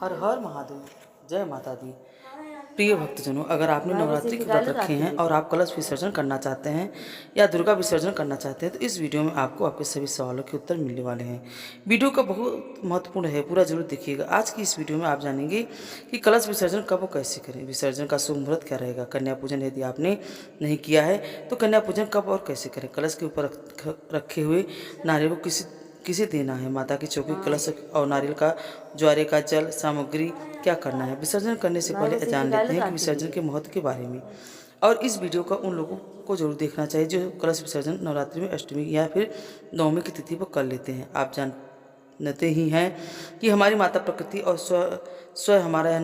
हर हर महादेव। जय माता दी। प्रिय भक्तजनों, अगर आपने नवरात्रि के व्रत रखे हैं और आप कलश विसर्जन करना चाहते हैं या दुर्गा विसर्जन करना चाहते हैं तो इस वीडियो में आपको आपके सभी सवालों के उत्तर मिलने वाले हैं। वीडियो का बहुत महत्वपूर्ण है, पूरा जरूर देखिएगा। आज की इस वीडियो में आप जानेंगे कि कलश विसर्जन कब और कैसे करें, विसर्जन का शुभ मुहूर्त क्या रहेगा, कन्या पूजन यदि आपने नहीं किया है तो कन्या पूजन कब और कैसे करें, कलश के ऊपर रखे हुए नारियल को किसे देना है, माता की चौकी, कलश और नारियल का, ज्वारे का जल, सामग्री क्या करना है। विसर्जन करने से पहले जान लेते हैं कि विसर्जन के महत्व के बारे में। और इस वीडियो का उन लोगों को जरूर देखना चाहिए जो कलश विसर्जन नवरात्रि में अष्टमी या फिर नवमी की तिथि पर कर लेते हैं। आप जानते ही हैं कि हमारी माता प्रकृति और स्व हमारा यह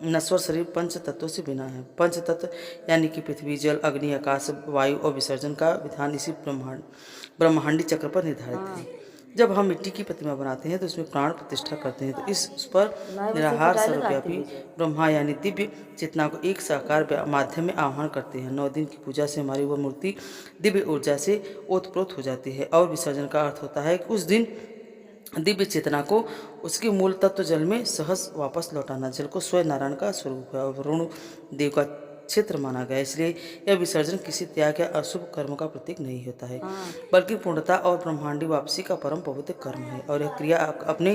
नश्वर शरीर पंच तत्वों से बना है। पंच तत्व यानी कि पृथ्वी, जल, अग्नि, आकाश, वायु और विसर्जन का विधान इसी ब्रह्मांडी चक्र पर निर्धारित है। जब हम मिट्टी की प्रतिमा बनाते हैं तो उसमें प्राण प्रतिष्ठा करते हैं तो इस पर निराहार सर्वव्यापी ब्रह्मा यानी दिव्य चेतना को एक साकार माध्यम में आह्वान करते हैं। 9 दिन की पूजा से हमारी वह मूर्ति दिव्य ऊर्जा से ओतप्रोत हो जाती है। और विसर्जन का अर्थ होता है कि उस दिन दिव्य चेतना को उसके मूल तत्व जल में सहज वापस लौटाना। जल को स्वयं नारायण का स्वरूप है और वरुण देव का क्षेत्र माना गया, इसलिए यह विसर्जन किसी त्याग या अशुभ कर्म का प्रतीक नहीं होता है, बल्कि पूर्णता और ब्रह्मांडी वापसी का परम पवित्र कर्म है। और यह क्रिया अपने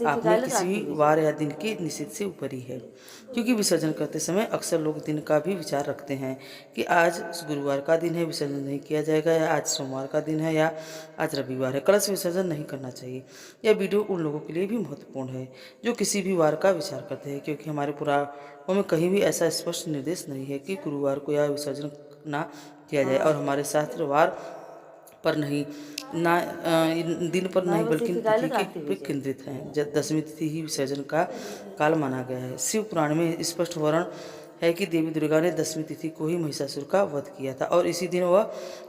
आप में किसी भी वार या दिन की निषेध से ऊपरी है, क्योंकि विसर्जन करते समय अक्सर लोग दिन का भी विचार रखते हैं कि आज गुरुवार का दिन है, विसर्जन नहीं किया जाएगा, या आज सोमवार का दिन है, या आज रविवार है, कलश विसर्जन नहीं करना चाहिए। यह वीडियो उन लोगों के लिए भी महत्वपूर्ण है जो किसी भी वार का विचार करते हैं, क्योंकि हमारे पुराणों में कहीं भी ऐसा स्पष्ट निर्देश नहीं है कि गुरुवार को यह विसर्जन ना किया जाए। और हमारे शास्त्र वार पर नहीं ना दिन पर नहीं बल्कि तिथि के केंद्रित हैं। दशमी तिथि ही विसर्जन का काल माना गया है। शिव पुराण में स्पष्ट वर्णन है कि देवी दुर्गा ने दशमी तिथि को ही महिषासुर का वध किया था और इसी दिन वह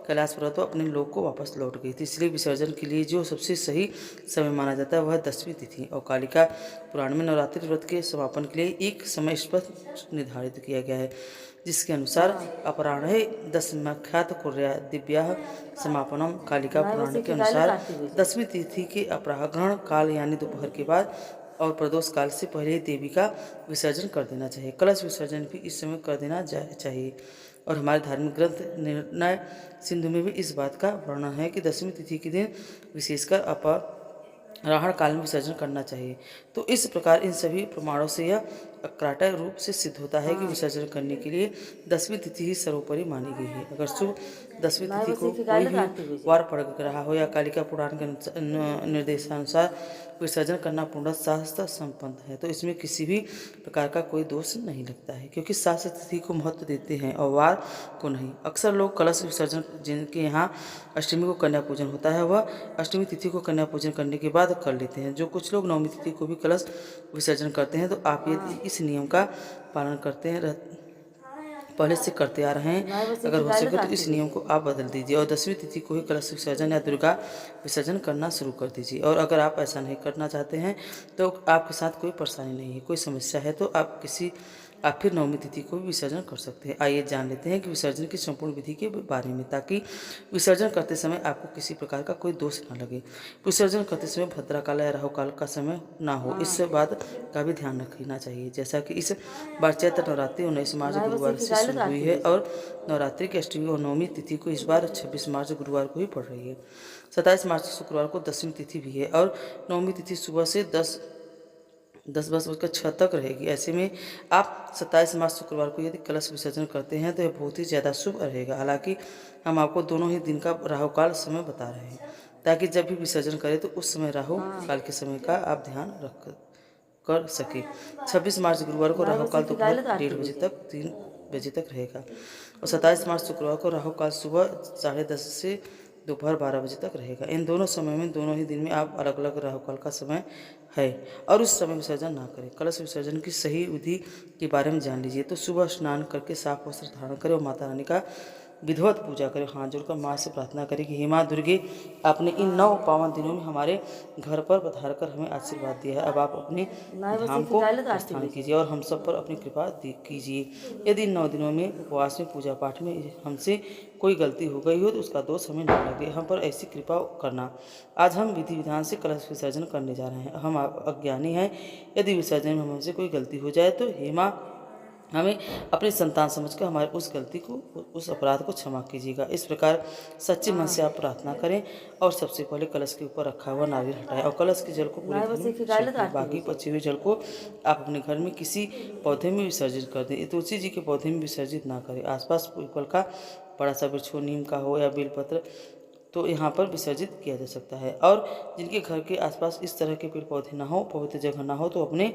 कैलाश पर्वत अपने लोक को वापस लौट गई थी। इसलिए विसर्जन के लिए जो सबसे सही समय माना जाता है वह दशमी तिथि। और कालिका पुराण में नवरात्रि व्रत के समापन के लिए एक समय स्पष्ट निर्धारित किया गया है, जिसके अनुसार अपराह्णे दशम्याख्यात कुर्या दिव्या समापनम। कालिका पुराण के अनुसार दशमी तिथि के अपराह्न काल यानी दोपहर के बाद और प्रदोष काल से पहले ही देवी का विसर्जन कर देना चाहिए। कलश विसर्जन भी इस समय कर देना चाहिए। और हमारे धार्मिक ग्रंथ निर्णय सिंधु में भी इस बात का वर्णन है कि दशमी तिथि के दिन विशेषकर अपराह्न काल में विसर्जन करना चाहिए। तो इस प्रकार इन सभी प्रमाणों से यह अक्राटक रूप से सिद्ध होता है कि विसर्जन करने के लिए दशमी तिथि ही सर्वोपरि मानी गई है। अगर शुभ दशमी तिथि को कोई भी वार पड़ रहा हो या कालिका पुराण के निर्देशानुसार विसर्जन करना पूर्ण शास्त्र संपन्न है तो इसमें किसी भी प्रकार का कोई दोष नहीं लगता है, क्योंकि शास्त्र तिथि को महत्व देते हैं और वार को नहीं। अक्सर लोग कलश विसर्जन जिनके यहाँ अष्टमी को कन्या पूजन होता है वह अष्टमी तिथि को कन्या पूजन करने के बाद कर लेते हैं। जो कुछ लोग नवमी तिथि को भी कलश विसर्जन करते हैं तो आप यदि इस नियम का पालन करते हैं पहले से करते आ रहे हैं, अगर हो सके तो इस नियम को आप बदल दीजिए और दशमी तिथि को ही कलश विसर्जन या दुर्गा विसर्जन करना शुरू कर दीजिए। और अगर आप ऐसा नहीं करना चाहते हैं तो आपके साथ कोई परेशानी नहीं है, कोई समस्या है तो आप फिर नवमी तिथि को भी विसर्जन कर सकते हैं। आइए जान लेते हैं कि विसर्जन की संपूर्ण विधि के बारे में, ताकि विसर्जन करते समय आपको किसी प्रकार का कोई दोष न लगे। विसर्जन करते समय भद्राकाल या राहुकाल का समय ना हो, इस बात का भी ध्यान रखना चाहिए। जैसा कि इस बार चैत्र नवरात्रि 19 मार्च गुरुवार से शुरू हुई है और नवरात्रि की अष्टमी और नवमी तिथि को इस बार 26 मार्च गुरुवार को ही पड़ रही है। 27 मार्च शुक्रवार को दशमी तिथि भी है और नवमी तिथि सुबह से 10:06 तक रहेगी। ऐसे में आप 27 मार्च शुक्रवार को यदि कलश विसर्जन करते हैं तो यह बहुत ही ज़्यादा शुभ रहेगा। हालांकि हम आपको दोनों ही दिन का राहुकाल समय बता रहे हैं, ताकि जब भी विसर्जन करें तो उस समय राहु काल के समय का आप ध्यान रख कर सके। 26 मार्च गुरुवार को राहुकाल दोपहर 1:30 बजे तक 3 बजे तक रहेगा और 27 मार्च शुक्रवार को राहुकाल सुबह 10:30 से दोपहर 12 बजे तक रहेगा। इन दोनों समय में दोनों ही दिन में आप अलग अलग राहुकाल का समय है और उस समय विसर्जन ना करें। कलश विसर्जन की सही विधि के बारे में जान लीजिए। तो सुबह स्नान करके साफ वस्त्र धारण करें और माता रानी का विधिवत पूजा करें। हाथ जोड़कर माँ से प्रार्थना करें कि हे माँ दुर्गे, आपने इन 9 पावन दिनों में हमारे घर पर पधार कर हमें आशीर्वाद दिया है। अब आप अपने धाम को प्रस्थान कीजिए और हम सब पर अपनी कृपा कीजिए। यदि इन 9 दिनों में उपवास में पूजा पाठ में हमसे कोई गलती हो गई हो तो उसका दोष हमें न लगे, हम पर ऐसी कृपा करना। आज हम विधि विधान से कलश विसर्जन करने जा रहे हैं। हम अज्ञानी हैं, यदि विसर्जन में हमसे कोई गलती हो जाए तो हे माँ हमें अपनी संतान समझकर हमारे उस गलती को, उस अपराध को क्षमा कीजिएगा। इस प्रकार सच्चे मन से आप प्रार्थना करें और सबसे पहले कलश के ऊपर रखा हुआ नारियल हटाएं और कलश के जल को पूरे घर में छिड़कें। बाकी बचे हुए जल को आप अपने घर में किसी पौधे में विसर्जित कर दें। तुलसी जी के पौधे में विसर्जित ना करें। आसपास पीपल का बड़ा सा वृक्ष हो, नीम का हो या बेलपत्र, तो यहाँ पर विसर्जित किया जा सकता है। और जिनके घर के आसपास इस तरह के पेड़ पौधे ना हो, पवित्र जगह ना हो, तो अपने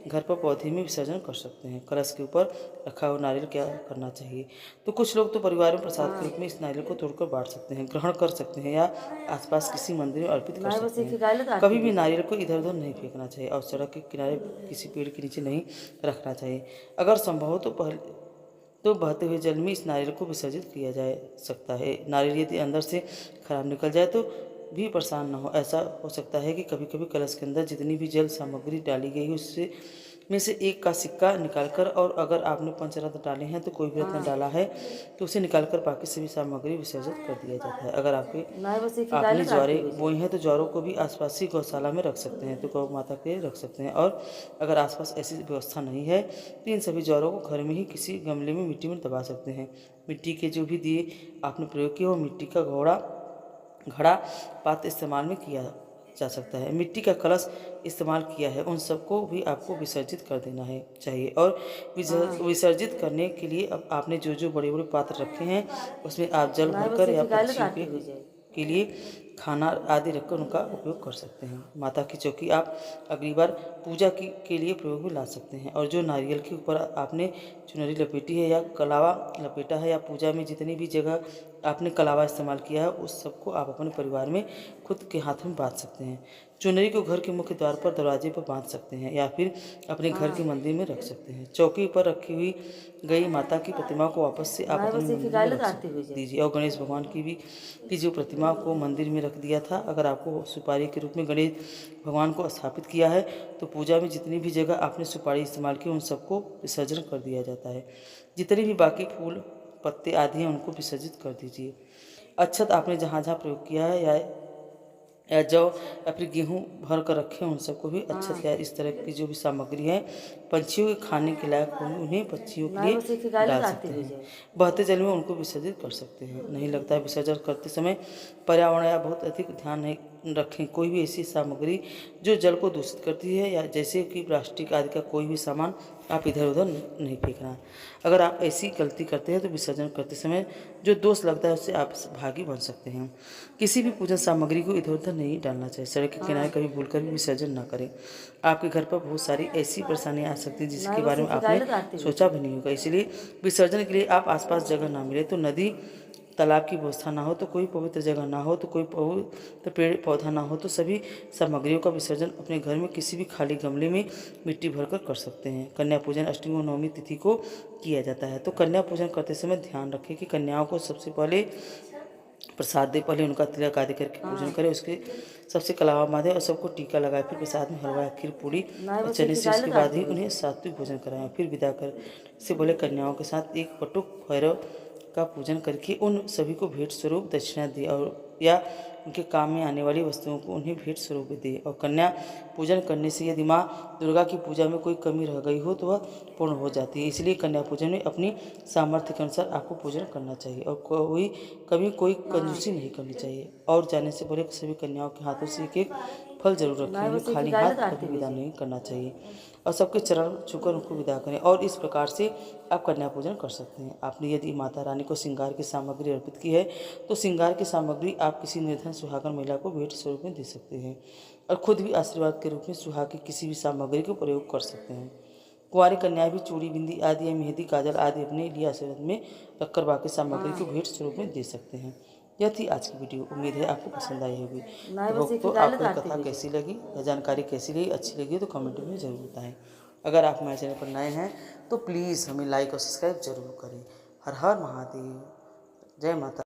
घर पर पौधे में विसर्जन कर सकते हैं। कलश के ऊपर रखा हुआ नारियल क्या करना चाहिए, तो कुछ लोग तो परिवार में प्रसाद के रूप में इस नारियल को तोड़कर बांट सकते हैं, ग्रहण कर सकते हैं या आसपास किसी मंदिर में अर्पित कर सकते हैं। कभी भी नारियल को इधर उधर नहीं फेंकना चाहिए और सड़क के किनारे किसी पेड़ के नीचे नहीं रखना चाहिए। अगर संभव हो तो बहते हुए जल में इस नारियल को विसर्जित किया जा सकता है। नारियल यदि अंदर से खराब निकल जाए तो भी परेशान न हो। ऐसा हो सकता है कि कभी कभी कलश के अंदर जितनी भी जल सामग्री डाली गई है उससे में से एक का सिक्का निकालकर, और अगर आपने पंचरत्न डाले हैं तो कोई भी रत्न डाला है तो उसे निकालकर बाकी सभी सामग्री विसर्जित कर दिया जाता है। अगर आपने ज्वारे बोए हैं तो ज्वारों को भी आसपास की गौशाला में रख सकते हैं, तो गौ माता के रख सकते हैं। और अगर आसपास ऐसी व्यवस्था नहीं है तो इन सभी ज्वारों को घर में ही किसी गमले में मिट्टी में दबा सकते हैं। मिट्टी के जो भी दिए आपने प्रयोग किया वो मिट्टी का घड़ा पात्र इस्तेमाल में किया जा सकता है। मिट्टी का कलश इस्तेमाल किया है उन सबको भी आपको विसर्जित कर देना है चाहिए। और विसर्जित करने के लिए अब आपने जो जो बड़े बड़े पात्र रखे हैं उसमें आप जल भरकर या पक्षियों के लिए खाना आदि रखकर उनका उपयोग कर सकते हैं। माता की चौकी आप अगली बार पूजा के लिए प्रयोग में ला सकते हैं। और जो नारियल के ऊपर आपने चुनरी लपेटी है या कलावा लपेटा है या पूजा में जितनी भी जगह आपने कलावा इस्तेमाल किया है उस सबको आप अपने परिवार में खुद के हाथ में बांध सकते हैं। चुनरी को घर के मुख्य द्वार पर दरवाजे पर बांध सकते हैं या फिर अपने घर के मंदिर में रख सकते हैं। चौकी पर रखी हुई गई माता की प्रतिमा को वापस से आप अपने मंदिर में रख दीजिए। और गणेश भगवान की जो प्रतिमा को मंदिर में रख दिया था, अगर आपको सुपारी के रूप में गणेश भगवान को स्थापित किया है तो पूजा में जितनी भी जगह आपने सुपारी इस्तेमाल की उन सबको विसर्जन कर दिया जाता है। जितने भी बाकी फूल पत्ते आदि हैं उनको विसर्जित कर दीजिए। अक्षत आपने जहाँ जहाँ प्रयोग किया है या जौ या फिर गेहूँ भर कर रखे हैं उन सबको भी अक्षत या इस तरह की जो भी सामग्री है पंछियों के खाने के लायक होंगे उन्हें पक्षियों के लिए डाल सकते हैं। बहते जल में उनको विसर्जित कर सकते हैं। नहीं लगता है विसर्जन करते समय पर्यावरण या बहुत अधिक ध्यान नहीं रखें। कोई भी ऐसी सामग्री जो जल को दूषित करती है या जैसे कि प्लास्टिक आदि का कोई भी सामान आप इधर उधर नहीं फेंकना। अगर आप ऐसी गलती करते हैं तो विसर्जन करते समय जो दोष लगता है उससे आप भागी बन सकते हैं। किसी भी पूजन सामग्री को इधर उधर नहीं डालना चाहिए। सड़क के किनारे कभी भूलकर भी विसर्जन न करें। आपके घर पर बहुत सारी ऐसी परेशानियां आ सकती हैं जिसके बारे में आपने सोचा भी नहीं होगा। इसलिए विसर्जन के लिए आप आसपास जगह ना मिले तो नदी तालाब की व्यवस्था ना हो तो कोई पवित्र जगह ना हो तो कोई पवित्र पेड़ पौधा ना हो तो सभी सामग्रियों का विसर्जन अपने घर में किसी भी खाली गमले में मिट्टी भरकर कर सकते हैं। कन्या पूजन अष्टमी और नवमी तिथि को किया जाता है। तो कन्या पूजन करते समय ध्यान रखें कि कन्याओं को सबसे पहले प्रसाद दे, पहले उनका तिलक आदि करके पूजन करें, उसके सबसे कलावा बांधे और सबको टीका लगाए, फिर प्रसाद में हलवा खीर पूरी और चने से उसके बाद ही उन्हें सात्विक भोजन कराएं। फिर विदा कर से बोले कन्याओं के साथ एक पटुक भैरव का पूजन करके उन सभी को भेंट स्वरूप दक्षिणा दी और या उनके काम में आने वाली वस्तुओं को उन्हें भेंट स्वरूप दे। और कन्या पूजन करने से यदि माँ दुर्गा की पूजा में कोई कमी रह गई हो तो वह पूर्ण हो जाती है। इसलिए कन्या पूजन में अपनी सामर्थ्य के अनुसार आपको पूजन करना चाहिए और कभी कोई कंजूसी नहीं करनी चाहिए। और जाने से पहले सभी कन्याओं के हाथों से एक फल जरूर रखें। खाली हाथ कभी विदा नहीं करना चाहिए और सबके चरण छूकर उनको विदा करें। और इस प्रकार से आप कन्या पूजन कर सकते हैं। आपने यदि माता रानी को श्रृंगार की सामग्री अर्पित की है तो श्रृंगार की सामग्री आप किसी निर्धन सुहागन महिला को भेंट स्वरूप में दे सकते हैं और खुद भी आशीर्वाद के रूप में सुहाग की किसी भी सामग्री को प्रयोग कर सकते हैं। कुंवारी कन्या भी चूड़ी बिंदी आदि या मेहंदी काजल आदि अपने लिए आशीर्वाद में रखकर बाकी सामग्री को भेंट स्वरूप में दे सकते हैं। यह थी आज की वीडियो। उम्मीद है आपको पसंद आई होगी। तो आपको कथा कैसी लगी या जानकारी कैसी लगी, अच्छी लगी तो कमेंट में जरूर बताएं। अगर आप हमारे चैनल पर नए हैं तो प्लीज़ हमें लाइक और सब्सक्राइब जरूर करें। हर हर महादेव। जय माता।